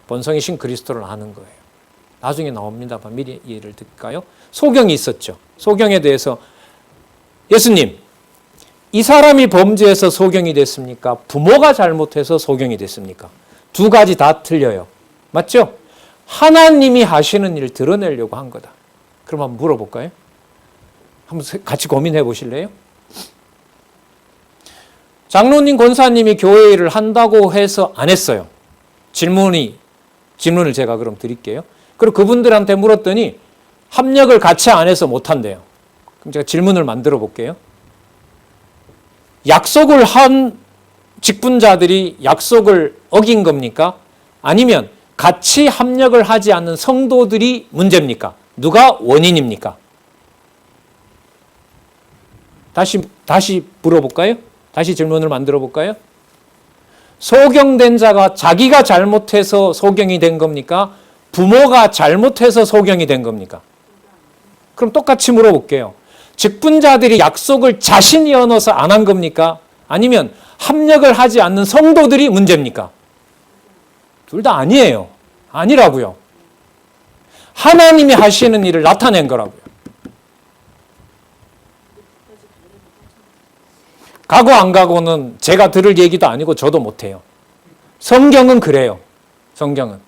[SPEAKER 1] 본성이신 그리스도를 아는 거예요. 나중에 나옵니다만 미리 이해를 드릴까요? 소경이 있었죠. 소경에 대해서 예수님, 이 사람이 범죄해서 소경이 됐습니까? 부모가 잘못해서 소경이 됐습니까? 두 가지 다 틀려요. 맞죠? 하나님이 하시는 일을 드러내려고 한 거다. 그럼 한번 물어볼까요? 한번 같이 고민해 보실래요? 장로님, 권사님이 교회 일을 한다고 해서 안 했어요. 질문을 제가 그럼 드릴게요. 그리고 그분들한테 물었더니 합력을 같이 안 해서 못 한대요. 그럼 제가 질문을 만들어 볼게요. 약속을 한 직분자들이 약속을 어긴 겁니까? 아니면 같이 합력을 하지 않는 성도들이 문제입니까? 누가 원인입니까? 다시 물어볼까요? 다시 질문을 만들어 볼까요? 소경된 자가 자기가 잘못해서 소경이 된 겁니까? 부모가 잘못해서 소경이 된 겁니까? 그럼 똑같이 물어볼게요. 직분자들이 약속을 자신이 어눠서 안 한 겁니까? 아니면 합력을 하지 않는 성도들이 문제입니까? 둘 다 아니에요. 아니라고요. 하나님이 하시는 일을 나타낸 거라고요. 가고 안 가고는 제가 들을 얘기도 아니고 저도 못해요. 성경은 그래요. 성경은.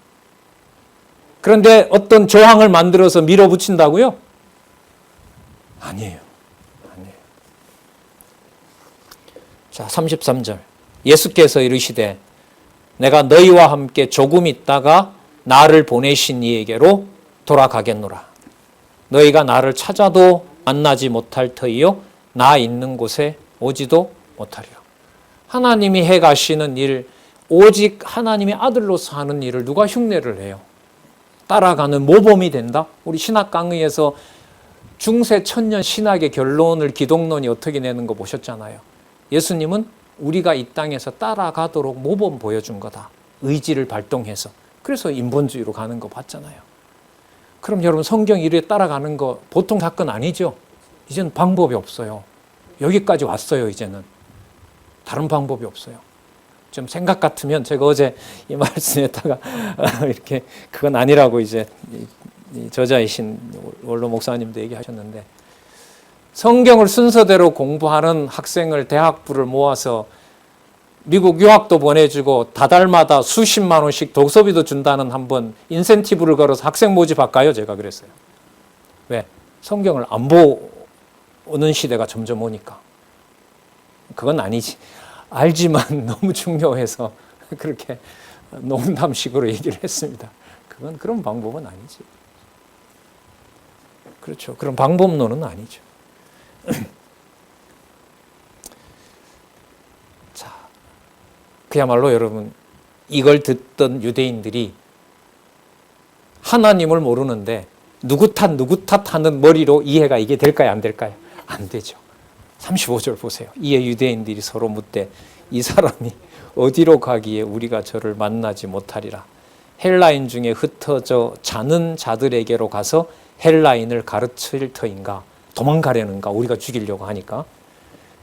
[SPEAKER 1] 그런데 어떤 조항을 만들어서 밀어붙인다고요? 아니에요. 아니에요. 자, 33절. 예수께서 이르시되 내가 너희와 함께 조금 있다가 나를 보내신 이에게로 돌아가겠노라. 너희가 나를 찾아도 만나지 못할 터이요 나 있는 곳에 오지도 못하리라. 하나님이 해 가시는 일, 오직 하나님의 아들로서 하는 일을 누가 흉내를 해요? 따라가는 모범이 된다? 우리 신학 강의에서 중세 천년 신학의 결론을 기독론이 어떻게 내는 거 보셨잖아요. 예수님은 우리가 이 땅에서 따라가도록 모범 보여준 거다. 의지를 발동해서. 그래서 인본주의로 가는 거 봤잖아요. 그럼 여러분 성경 이래 따라가는 거 보통 사건 아니죠? 이제는 방법이 없어요. 여기까지 왔어요. 이제는. 다른 방법이 없어요. 좀 생각 같으면 제가 어제 이 말씀에다가 이렇게 그건 아니라고 이제 저자이신 원로 목사님도 얘기하셨는데 성경을 순서대로 공부하는 학생을 대학부를 모아서 미국 유학도 보내주고 다달마다 수십만 원씩 독서비도 준다는 한번 인센티브를 걸어서 학생 모집할까요? 제가 그랬어요. 왜? 성경을 안 보는 시대가 점점 오니까. 그건 아니지. 알지만 너무 중요해서 그렇게 농담식으로 얘기를 했습니다. 그건 그런 방법은 아니지. 그렇죠. 그런 방법론은 아니죠. 자, 그야말로 여러분 이걸 듣던 유대인들이 하나님을 모르는데 누구 탓 하는 머리로 이해가 이게 될까요? 안 될까요? 안 되죠. 35절 보세요. 이에 유대인들이 서로 묻되 이 사람이 어디로 가기에 우리가 저를 만나지 못하리라. 헬라인 중에 흩어져 자는 자들에게로 가서 헬라인을 가르칠 터인가? 도망가려는가? 우리가 죽이려고 하니까.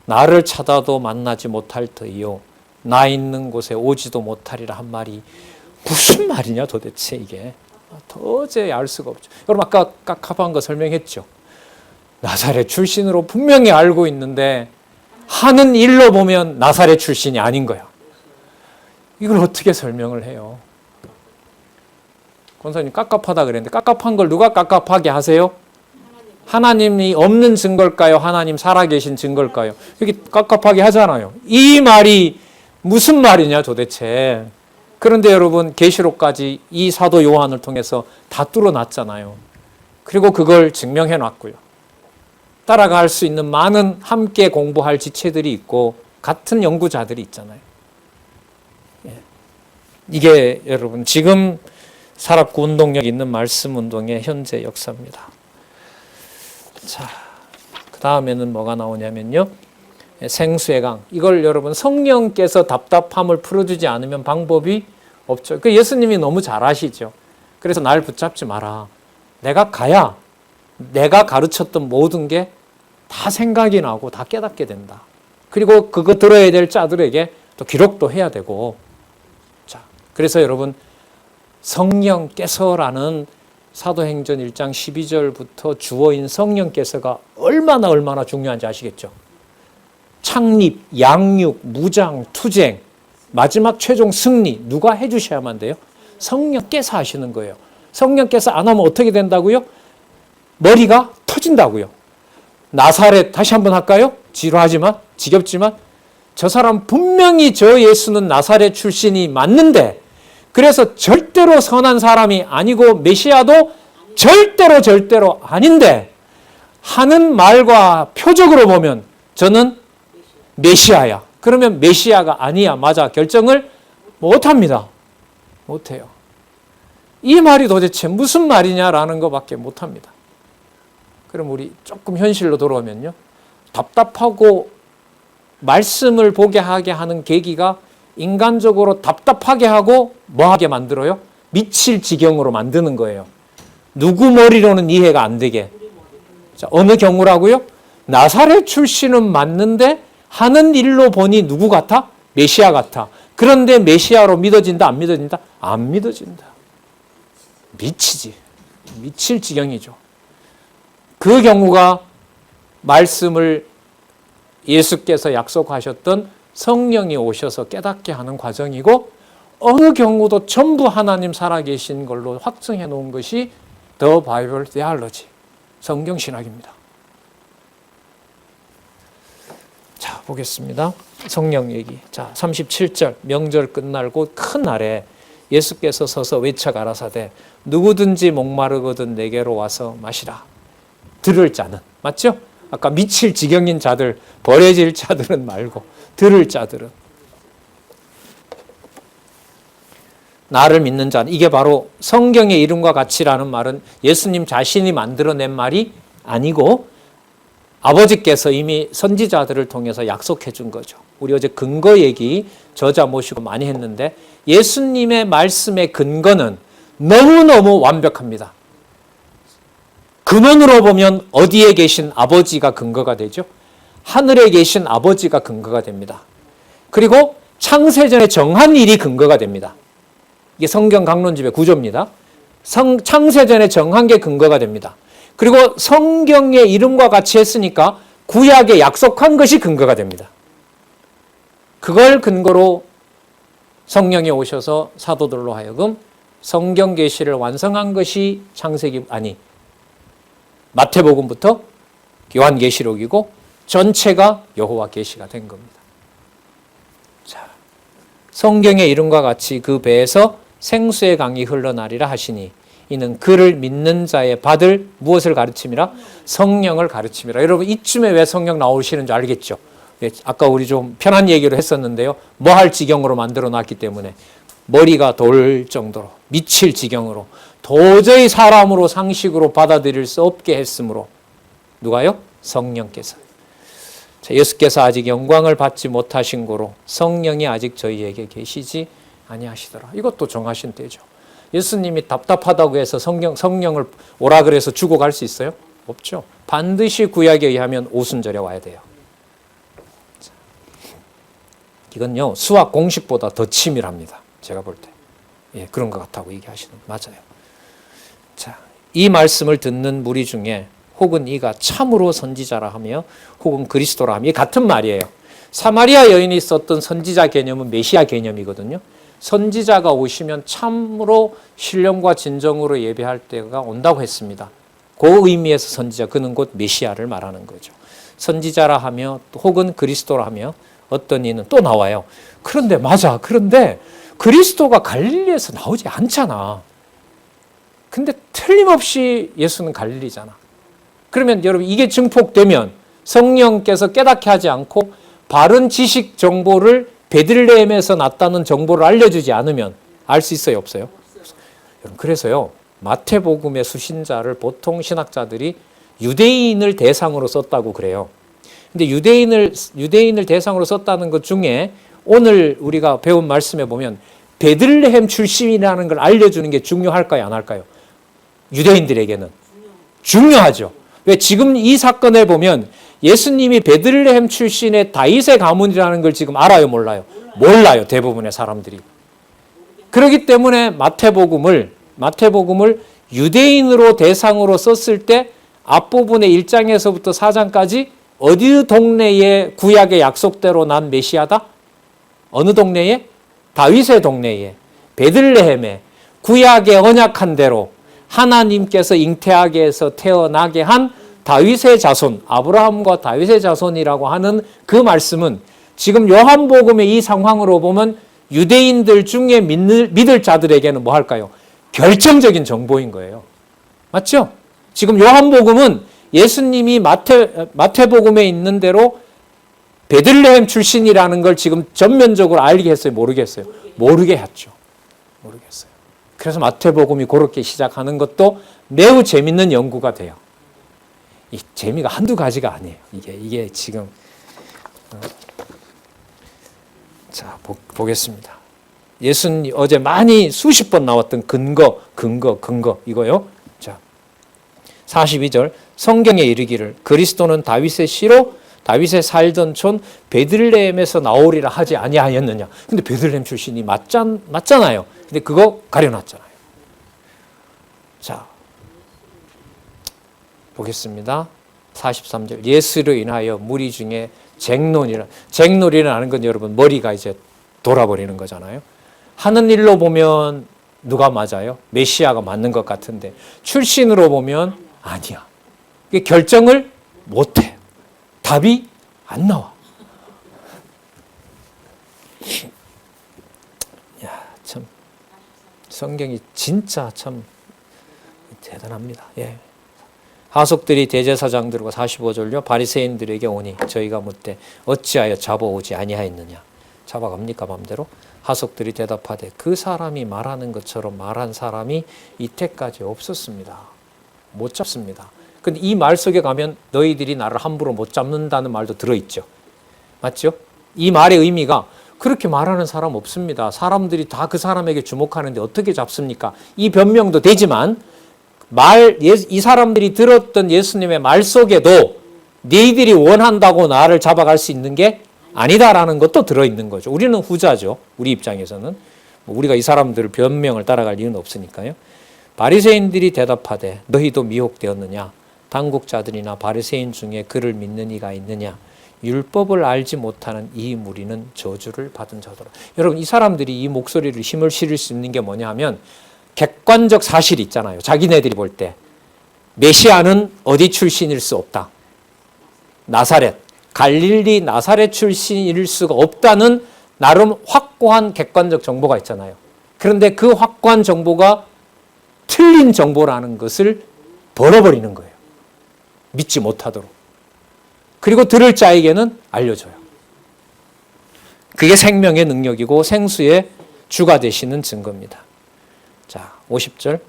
[SPEAKER 1] 나를 찾아도 만나지 못할 터이요. 나 있는 곳에 오지도 못하리라 한 말이 무슨 말이냐 도대체 이게. 도저히 알 수가 없죠. 여러분 아까 깝깝한 거 설명했죠. 나사렛 출신으로 분명히 알고 있는데 하는 일로 보면 나사렛 출신이 아닌 거야. 이걸 어떻게 설명을 해요? 권사님 깝깝하다 그랬는데 깝깝한 걸 누가 깝깝하게 하세요? 하나님이 없는 증거일까요? 하나님 살아계신 증거일까요? 여기 깝깝하게 하잖아요. 이 말이 무슨 말이냐 도대체. 그런데 여러분 계시록까지 이 사도 요한을 통해서 다 뚫어놨잖아요. 그리고 그걸 증명해 놨고요. 따라갈 수 있는 많은 함께 공부할 지체들이 있고 같은 연구자들이 있잖아요. 이게 여러분 지금 살았고 운동력 있는 말씀 운동의 현재 역사입니다. 자, 그 다음에는 뭐가 나오냐면요. 생수의 강. 이걸 여러분 성령께서 답답함을 풀어주지 않으면 방법이 없죠. 그 예수님이 너무 잘 아시죠. 그래서 날 붙잡지 마라. 내가 가야 내가 가르쳤던 모든 게 다 생각이 나고 다 깨닫게 된다. 그리고 그거 들어야 될 자들에게 또 기록도 해야 되고. 자, 그래서 여러분 성령께서라는 사도행전 1장 12절부터 주어인 성령께서가 얼마나 중요한지 아시겠죠? 창립, 양육, 무장, 투쟁, 마지막 최종 승리 누가 해주셔야만 돼요? 성령께서 하시는 거예요. 성령께서 안 하면 어떻게 된다고요? 머리가 터진다고요. 나사렛 다시 한번 할까요? 지루하지만 지겹지만 저 사람 분명히 저 예수는 나사렛 출신이 맞는데 그래서 절대로 선한 사람이 아니고 메시아도 절대로 아닌데 하는 말과 표적으로 보면 저는 메시아야. 그러면 메시아가 아니야 맞아 결정을 못합니다. 못해요. 이 말이 도대체 무슨 말이냐라는 것밖에 못합니다. 그럼 우리 조금 현실로 돌아오면요. 답답하고 말씀을 보게 하게 하는 계기가 인간적으로 답답하게 하고 뭐하게 만들어요? 미칠 지경으로 만드는 거예요. 누구 머리로는 이해가 안 되게. 자, 어느 경우라고요? 나사렛 출신은 맞는데 하는 일로 보니 누구 같아? 메시아 같아. 그런데 메시아로 믿어진다? 안 믿어진다? 안 믿어진다. 미치지. 미칠 지경이죠. 그 경우가 말씀을 예수께서 약속하셨던 성령이 오셔서 깨닫게 하는 과정이고 어느 경우도 전부 하나님 살아계신 걸로 확증해 놓은 것이 The Bible Theology, 성경신학입니다. 자, 보겠습니다. 성령 얘기. 자, 37절 명절 끝날 곧 큰 날에 예수께서 서서 외쳐 가라사대 누구든지 목마르거든 내게로 와서 마시라. 들을 자는 맞죠? 아까 미칠 지경인 자들 버려질 자들은 말고 들을 자들은 나를 믿는 자는 이게 바로 성경의 이름과 같이라는 말은 예수님 자신이 만들어낸 말이 아니고 아버지께서 이미 선지자들을 통해서 약속해 준 거죠. 우리 어제 근거 얘기 저자 모시고 많이 했는데 예수님의 말씀의 근거는 너무너무 완벽합니다. 근원으로 보면 어디에 계신 아버지가 근거가 되죠? 하늘에 계신 아버지가 근거가 됩니다. 그리고 창세전에 정한 일이 근거가 됩니다. 이게 성경 강론집의 구조입니다. 창세전에 정한 게 근거가 됩니다. 그리고 성경의 이름과 같이 했으니까 구약에 약속한 것이 근거가 됩니다. 그걸 근거로 성령이 오셔서 사도들로 하여금 성경 계시를 완성한 것이 창세기 마태복음부터 요한계시록이고 전체가 여호와 계시가 된 겁니다. 자, 성경의 이름과 같이 그 배에서 생수의 강이 흘러나리라 하시니 이는 그를 믿는 자의 받을 무엇을 가르침이라? 성령을 가르침이라. 여러분 이쯤에 왜 성령 나오시는 줄 알겠죠? 아까 우리 좀 편한 얘기로 했었는데요. 뭐 할 지경으로 만들어 놨기 때문에 머리가 돌 정도로 미칠 지경으로 도저히 사람으로 상식으로 받아들일 수 없게 했으므로 누가요? 성령께서. 자, 예수께서 아직 영광을 받지 못하신 고로 성령이 아직 저희에게 계시지 아니하시더라. 이것도 정하신 때죠. 예수님이 답답하다고 해서 성령을 오라 그래서 주고 갈 수 있어요? 없죠. 반드시 구약에 의하면 오순절에 와야 돼요. 자, 이건요 수학 공식보다 더 치밀합니다. 제가 볼 때. 예, 그런 것 같다고 얘기하시는 맞아요. 자, 이 말씀을 듣는 무리 중에 혹은 이가 참으로 선지자라 하며 혹은 그리스도라 하며 같은 말이에요. 사마리아 여인이 썼던 선지자 개념은 메시아 개념이거든요. 선지자가 오시면 참으로 신령과 진정으로 예배할 때가 온다고 했습니다. 그 의미에서 선지자, 그는 곧 메시아를 말하는 거죠. 선지자라 하며 혹은 그리스도라 하며 어떤 이는 또 나와요. 그런데 맞아. 그런데 그리스도가 갈릴리에서 나오지 않잖아. 근데 틀림없이 예수는 갈릴리잖아. 그러면 여러분 이게 증폭되면 성령께서 깨닫게 하지 않고 바른 지식 정보를 베들레헴에서 났다는 정보를 알려주지 않으면 알 수 있어요, 없어요? 그래서요, 마태복음의 수신자를 보통 신학자들이 유대인을 대상으로 썼다고 그래요. 근데 유대인을 대상으로 썼다는 것 중에 오늘 우리가 배운 말씀에 보면 베들레헴 출신이라는 걸 알려주는 게 중요할까요, 안 할까요? 유대인들에게는 중요하죠. 왜? 지금 이 사건을 보면 예수님이 베들레헴 출신의 다윗의 가문이라는 걸 지금 알아요, 몰라요? 몰라요, 대부분의 사람들이. 그렇기 때문에 마태복음을 유대인으로 대상으로 썼을 때 앞부분의 1장에서부터 4장까지 어디 동네에 구약의 약속대로 난 메시아다? 어느 동네에? 다윗의 동네에, 베들레헴에 구약의 언약한 대로 하나님께서 잉태하게 해서 태어나게 한 다윗의 자손, 아브라함과 다윗의 자손이라고 하는 그 말씀은 지금 요한복음의 이 상황으로 보면 유대인들 중에 믿을 자들에게는 뭐 할까요? 결정적인 정보인 거예요. 맞죠? 지금 요한복음은 예수님이 마태복음에 있는 대로 베들레헴 출신이라는 걸 지금 전면적으로 알게 했어요? 모르겠어요? 모르게 했죠. 모르겠어요. 그래서 마태복음이 그렇게 시작하는 것도 매우 재밌는 연구가 돼요. 이 재미가 한두 가지가 아니에요. 이게 지금 자 보겠습니다. 예수님 어제 많이 수십 번 나왔던 근거 이거요. 자 42절 성경에 이르기를 그리스도는 다윗의 씨로 다윗의 살던 촌 베들레헴에서 나오리라 하지 아니하였느냐. 근데 베들레헴 출신이 맞잖아요. 근데 그거 가려놨잖아요. 자 보겠습니다. 43절 예수로 인하여 무리 중에 쟁론이라는 건 여러분 머리가 이제 돌아버리는 거잖아요. 하는 일로 보면 누가 맞아요? 메시아가 맞는 것 같은데 출신으로 보면 아니야. 이게 결정을 못해. 답이 안 나와. 야, 참 성경이 진짜 참 대단합니다. 예. 하속들이 대제사장들과 45절요 바리새인들에게 오니 저희가 묻되 어찌하여 잡아오지 아니하였느냐. 잡아갑니까 맘대로? 하속들이 대답하되 그 사람이 말하는 것처럼 말한 사람이 이때까지 없었습니다. 못 잡습니다. 근데 이 말 속에 가면 너희들이 나를 함부로 못 잡는다는 말도 들어있죠. 맞죠? 이 말의 의미가 그렇게 말하는 사람 없습니다. 사람들이 다 그 사람에게 주목하는데 어떻게 잡습니까? 이 변명도 되지만 이 사람들이 들었던 예수님의 말 속에도 너희들이 원한다고 나를 잡아갈 수 있는 게 아니다라는 것도 들어있는 거죠. 우리는 후자죠. 우리 입장에서는. 우리가 이 사람들을 변명을 따라갈 이유는 없으니까요. 바리새인들이 대답하되 너희도 미혹되었느냐? 당국자들이나 바리새인 중에 그를 믿는 이가 있느냐? 율법을 알지 못하는 이 무리는 저주를 받은 자더라. 여러분 이 사람들이 이 목소리를 힘을 실을 수 있는 게 뭐냐 하면 객관적 사실이 있잖아요. 자기네들이 볼 때 메시아는 어디 출신일 수 없다. 나사렛, 갈릴리 나사렛 출신일 수가 없다는 나름 확고한 객관적 정보가 있잖아요. 그런데 그 확고한 정보가 틀린 정보라는 것을 벌어버리는 거예요. 믿지 못하도록. 그리고 들을 자에게는 알려줘요. 그게 생명의 능력이고 생수의 주가 되시는 증거입니다. 자, 50절.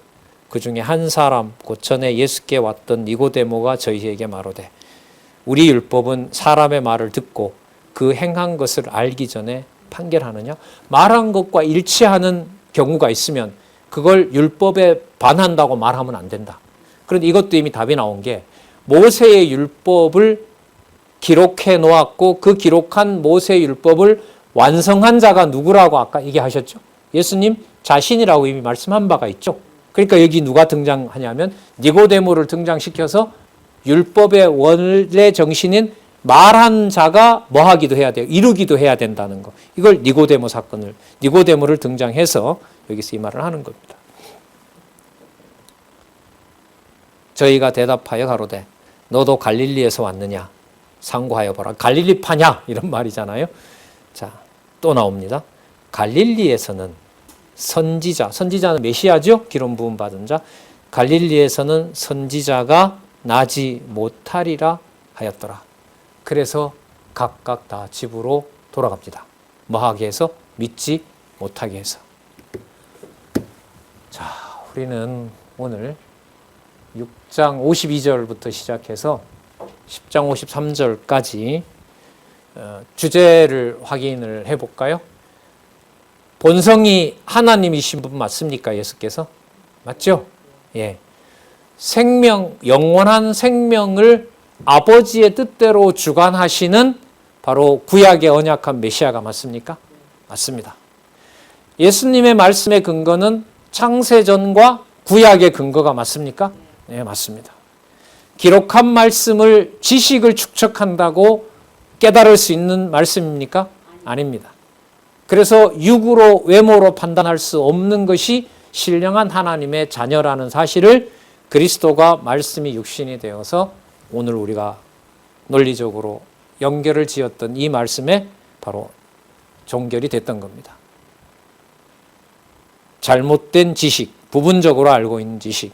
[SPEAKER 1] 그 중에 한 사람 곧 전에 예수께 왔던 니고데모가 저희에게 말하되 우리 율법은 사람의 말을 듣고 그 행한 것을 알기 전에 판결하느냐? 말한 것과 일치하는 경우가 있으면 그걸 율법에 반한다고 말하면 안 된다. 그런데 이것도 이미 답이 나온 게 모세의 율법을 기록해 놓았고 그 기록한 모세의 율법을 완성한 자가 누구라고 아까 얘기하셨죠? 예수님 자신이라고 이미 말씀한 바가 있죠. 그러니까 여기 누가 등장하냐면 니고데모를 등장시켜서 율법의 원래 정신인 말한 자가 뭐 하기도 해야 돼요? 이루기도 해야 된다는 거. 이걸 니고데모를 등장해서 여기서 이 말을 하는 겁니다. 저희가 대답하여 가로되 너도 갈릴리에서 왔느냐? 상고하여 보라. 갈릴리파냐? 이런 말이잖아요. 자, 또 나옵니다. 갈릴리에서는 선지자는 메시아죠? 기름 부음 받은 자. 갈릴리에서는 선지자가 나지 못하리라 하였더라. 그래서 각각 다 집으로 돌아갑니다. 뭐하게 해서? 믿지 못하게 해서. 자, 우리는 오늘 6장 52절부터 시작해서 10장 53절까지 주제를 확인을 해볼까요? 본성이 하나님이신 분 맞습니까? 예수께서? 맞죠? 예. 영원한 생명을 아버지의 뜻대로 주관하시는 바로 구약의 언약한 메시아가 맞습니까? 맞습니다. 예수님의 말씀의 근거는 창세전과 구약의 근거가 맞습니까? 네, 맞습니다. 기록한 말씀을 지식을 축적한다고 깨달을 수 있는 말씀입니까? 아닙니다. 그래서 육으로 외모로 판단할 수 없는 것이 신령한 하나님의 자녀라는 사실을 그리스도가 말씀이 육신이 되어서 오늘 우리가 논리적으로 연결을 지었던 이 말씀에 바로 종결이 됐던 겁니다. 잘못된 지식, 부분적으로 알고 있는 지식,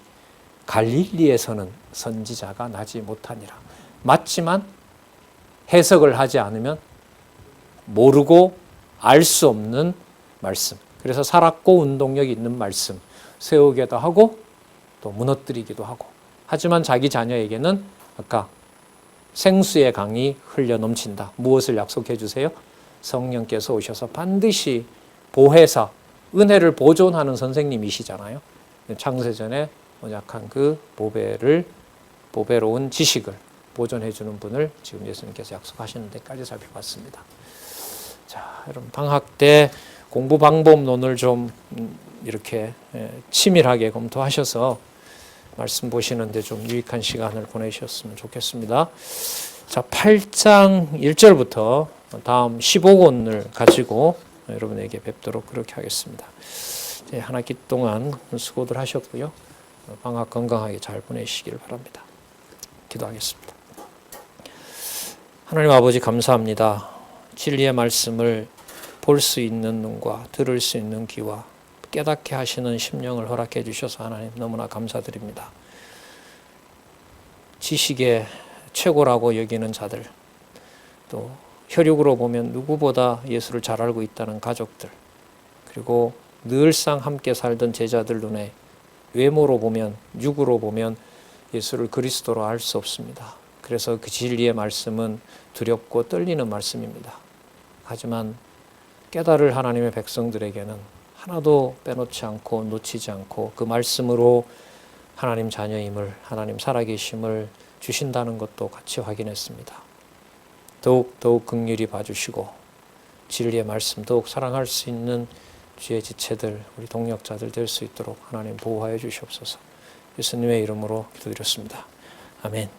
[SPEAKER 1] 갈릴리에서는 선지자가 나지 못하니라. 맞지만 해석을 하지 않으면 모르고 알 수 없는 말씀. 그래서 살았고 운동력 있는 말씀. 세우기도 하고 또 무너뜨리기도 하고. 하지만 자기 자녀에게는 아까 생수의 강이 흘려 넘친다. 무엇을 약속해 주세요? 성령께서 오셔서 반드시 보혜사, 은혜를 보존하는 선생님이시잖아요. 창세전에 언약한 그 보배로운 지식을 보존해 주는 분을 지금 예수님께서 약속하시는 데까지 살펴봤습니다. 자, 여러분 방학 때 공부 방법론을 좀 이렇게 치밀하게 검토하셔서 말씀 보시는데 좀 유익한 시간을 보내셨으면 좋겠습니다. 자, 8장 1절부터 다음 15권을 가지고 여러분에게 뵙도록 그렇게 하겠습니다. 한 학기 동안 수고들 하셨고요. 방학 건강하게 잘 보내시길 바랍니다. 기도하겠습니다. 하나님 아버지 감사합니다. 진리의 말씀을 볼 수 있는 눈과 들을 수 있는 귀와 깨닫게 하시는 심령을 허락해 주셔서 하나님 너무나 감사드립니다. 지식의 최고라고 여기는 자들, 또 혈육으로 보면 누구보다 예수를 잘 알고 있다는 가족들, 그리고 늘상 함께 살던 제자들 눈에 외모로 보면, 육으로 보면 예수를 그리스도로 알 수 없습니다. 그래서 그 진리의 말씀은 두렵고 떨리는 말씀입니다. 하지만 깨달을 하나님의 백성들에게는 하나도 빼놓지 않고 놓치지 않고 그 말씀으로 하나님 자녀임을, 하나님 살아계심을 주신다는 것도 같이 확인했습니다. 더욱 긍휼히 봐주시고 진리의 말씀 더욱 사랑할 수 있는 주의 지체들, 우리 동역자들 될 수 있도록 하나님 보호하여 주시옵소서. 예수님의 이름으로 기도드렸습니다. 아멘.